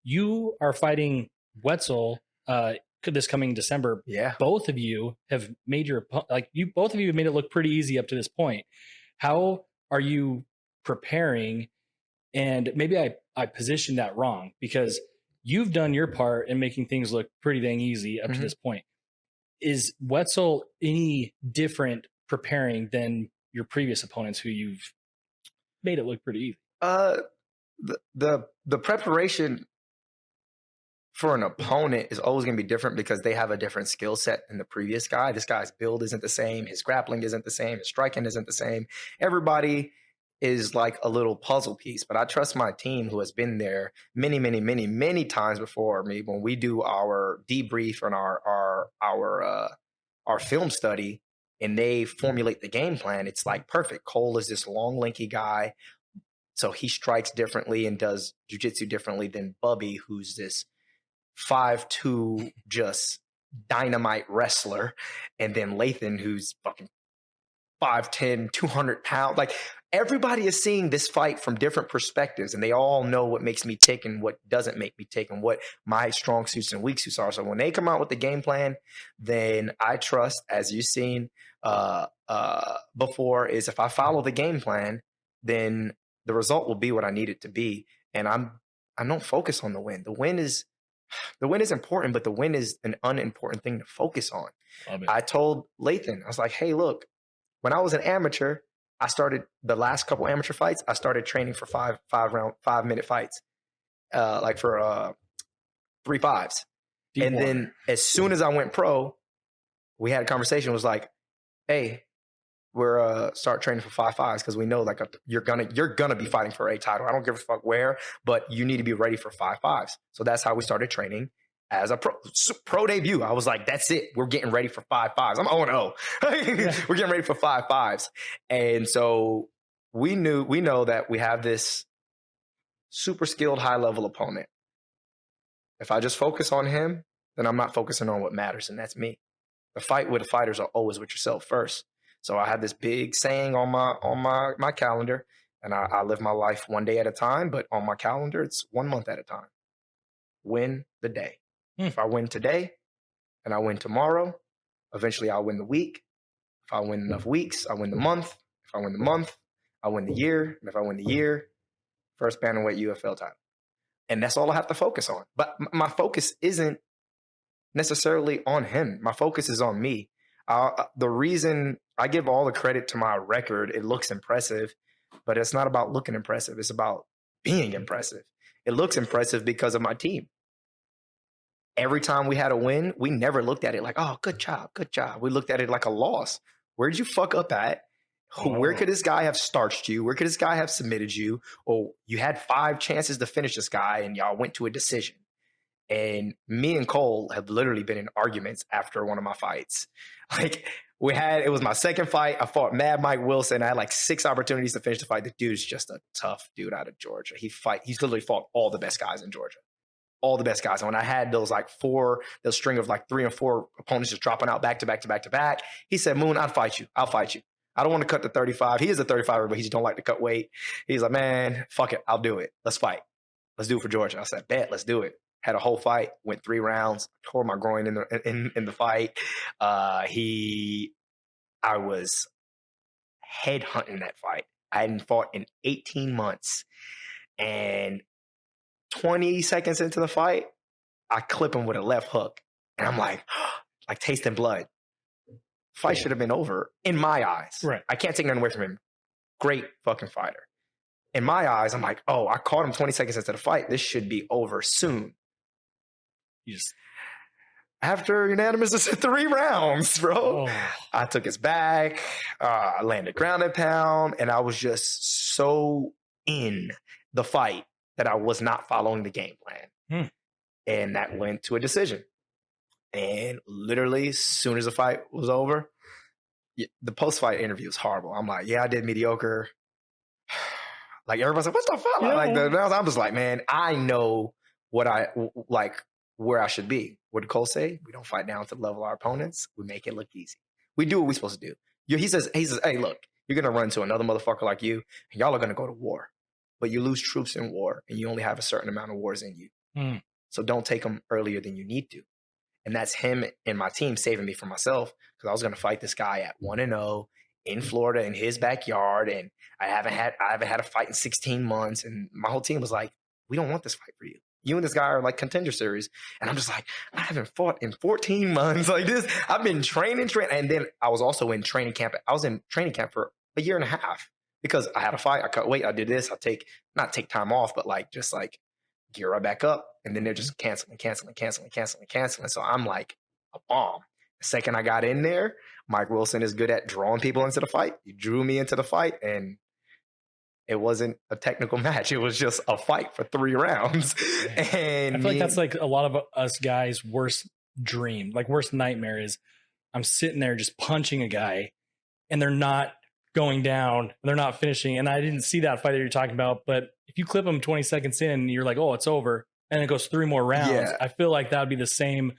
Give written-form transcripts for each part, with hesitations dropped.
you are fighting Wetzel this coming December. Yeah. Both of you have made both of you have made it look pretty easy up to this point. How are you preparing? And maybe I positioned that wrong because you've done your part in making things look pretty dang easy up to this point. Is Wetzel any different preparing than your previous opponents who you've made it look pretty easy? The preparation for an opponent is always going to be different because they have a different skill set than the previous guy. This guy's build isn't the same. His grappling isn't the same. His striking isn't the same. Everybody is like a little puzzle piece, but I trust my team who has been there many, many, many, many times before me. When we do our debrief and our film study and they formulate the game plan, it's like perfect. Cole is this long, lanky guy. So he strikes differently and does jiu-jitsu differently than Bubby, who's this 5'2", just dynamite wrestler. And then Lathan, who's fucking 5'10", 200 pounds. Like, everybody is seeing this fight from different perspectives, and they all know what makes me tick and what doesn't make me tick and what my strong suits and weak suits are. So when they come out with the game plan, then I trust, as you've seen before, is if I follow the game plan, then the result will be what I need it to be. And I don't focus on the win. The win is important, but the win is an unimportant thing to focus on. I told Lathan, I was like, hey, look, when I was an amateur, I started the last couple amateur fights. I started training for 5-minute fights, like for 3 5s. And then as soon as I went pro, we had a conversation. It was like, hey, we're start training for 5 5s because we know like you're gonna be fighting for a title. I don't give a fuck where, but you need to be ready for 5 5s. So that's how we started training as a pro debut. I was like, that's it. We're getting ready for 5 5s. I'm 0-0. We're getting ready for 5 5s. And so we know that we have this super skilled high level opponent. If I just focus on him, then I'm not focusing on what matters, and that's me. The fight with the fighters are always with yourself first. So I have this big saying on my calendar, and I live my life one day at a time, but on my calendar, it's 1 month at a time. Win the day. If I win today and I win tomorrow, eventually I'll win the week. If I win enough weeks, I win the month. If I win the month, I win the year. And if I win the year, first bantamweight UFL title. And that's all I have to focus on. But my focus isn't necessarily on him. My focus is on me. The reason I give all the credit to my record, it looks impressive, but it's not about looking impressive. It's about being impressive. It looks impressive because of my team. Every time we had a win, we never looked at it like, oh, good job, good job. We looked at it like a loss. Where did you fuck up at? Where could this guy have starched you? Where could this guy have submitted you? Or you had 5 chances to finish this guy and y'all went to a decision. And me and Cole have literally been in arguments after one of my fights. Like, it was my second fight. I fought Mad Mike Wilson. I had like 6 opportunities to finish the fight. The dude's just a tough dude out of Georgia. He's literally fought all the best guys in Georgia. All the best guys. And when I had those string of like 3 and 4 opponents just dropping out back to back to back to back, he said, Moon, I'll fight you. I don't want to cut the 35. He is a 35er, but he just don't like to cut weight. He's like, man, fuck it. I'll do it. Let's fight. Let's do it for Georgia. I said, bet, let's do it. Had a whole fight, went 3 rounds, tore my groin in the fight. I was headhunting that fight. I hadn't fought in 18 months. And 20 seconds into the fight, I clip him with a left hook. And I'm like tasting blood. Fight should have been over in my eyes. Right. I can't take nothing away from him. Great fucking fighter. In my eyes, I'm like, oh, I caught him 20 seconds into the fight. This should be over soon. After unanimous 3 rounds, bro. Oh. I took his back. I landed ground and pound. And I was just so in the fight that I was not following the game plan. And that went to a decision. And literally, as soon as the fight was over, the post-fight interview was horrible. I'm like, yeah, I did mediocre. Like, everybody's like, what's the fuck? Yeah. Like, I'm just like, man, I know what where I should be. What did Cole say? We don't fight down to the level of our opponents. We make it look easy. We do what we're supposed to do. He says, hey, look, you're going to run into another motherfucker like you, and y'all are going to go to war. But you lose troops in war, and you only have a certain amount of wars in you. Mm. So don't take them earlier than you need to. And that's him and my team saving me from myself, because I was going to fight this guy at 1-0 in Florida in his backyard. And I haven't had a fight in 16 months. And my whole team was like, we don't want this fight for you. You and this guy are like contender series. And I'm just like, I haven't fought in 14 months like this. I've been training. And then I was also in training camp. I was in training camp for a year and a half because I had a fight. I cut weight. I did this. Not take time off, but like, just like gear right back up. And then they're just canceling. So I'm like a bomb. The second I got in there, Mike Wilson is good at drawing people into the fight. He drew me into the fight, and it wasn't a technical match. It was just a fight for 3 rounds. And I feel like that's like a lot of us guys' worst dream, like worst nightmare is I'm sitting there just punching a guy and they're not going down, they're not finishing. And I didn't see that fight that you're talking about, but if you clip them 20 seconds in, you're like, oh, it's over. And it goes 3 more rounds. Yeah. I feel like that would be the same.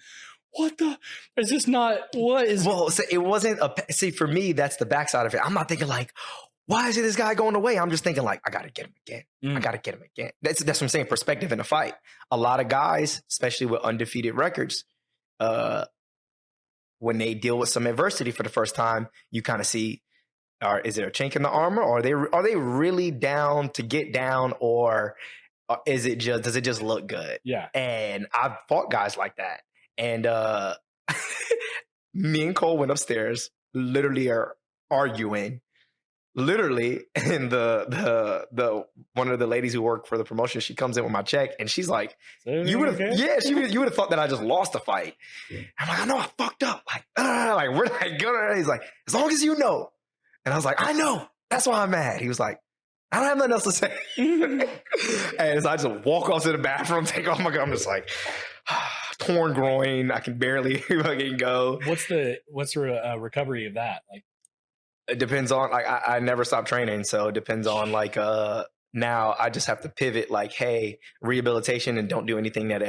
What the, is this not, what is? Well, so it wasn't see, for me, that's the backside of it. I'm not thinking like, why is this guy going away? I'm just thinking like, I got to get him again. I got to get him again. That's what I'm saying. Perspective in a fight. A lot of guys, especially with undefeated records, when they deal with some adversity for the first time, you kind of see, is there a chink in the armor, or are they really down to get down, or does it just look good? Yeah. And I've fought guys like that. And me and Cole went upstairs, literally are arguing. Literally, and the one of the ladies who work for the promotion, she comes in with my check, and she's like, "You would have, you would have thought that I just lost the fight." I'm like, "I know, I fucked up. Like we're not gonna." He's like, "As long as you know," and I was like, "I know. That's why I'm mad." He was like, "I don't have nothing else to say," and so I just walk off to the bathroom, take off my gun. I'm just like, torn groin. I can barely fucking go. What's the recovery of that? Like, it depends on, like, I never stop training. So it depends on, like, now I just have to pivot, like, hey, rehabilitation, and don't do anything that's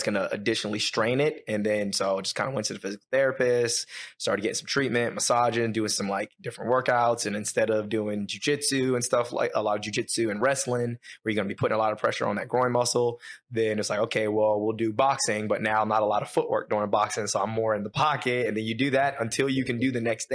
going to additionally strain it. And then, so I just kind of went to the physical therapist, started getting some treatment, massaging, doing some like different workouts. And instead of doing jiu-jitsu and stuff, like a lot of jiu-jitsu and wrestling, where you're going to be putting a lot of pressure on that groin muscle, then it's like, okay, well, we'll do boxing, but now not a lot of footwork during boxing. So I'm more in the pocket. And then you do that until you can do the next thing.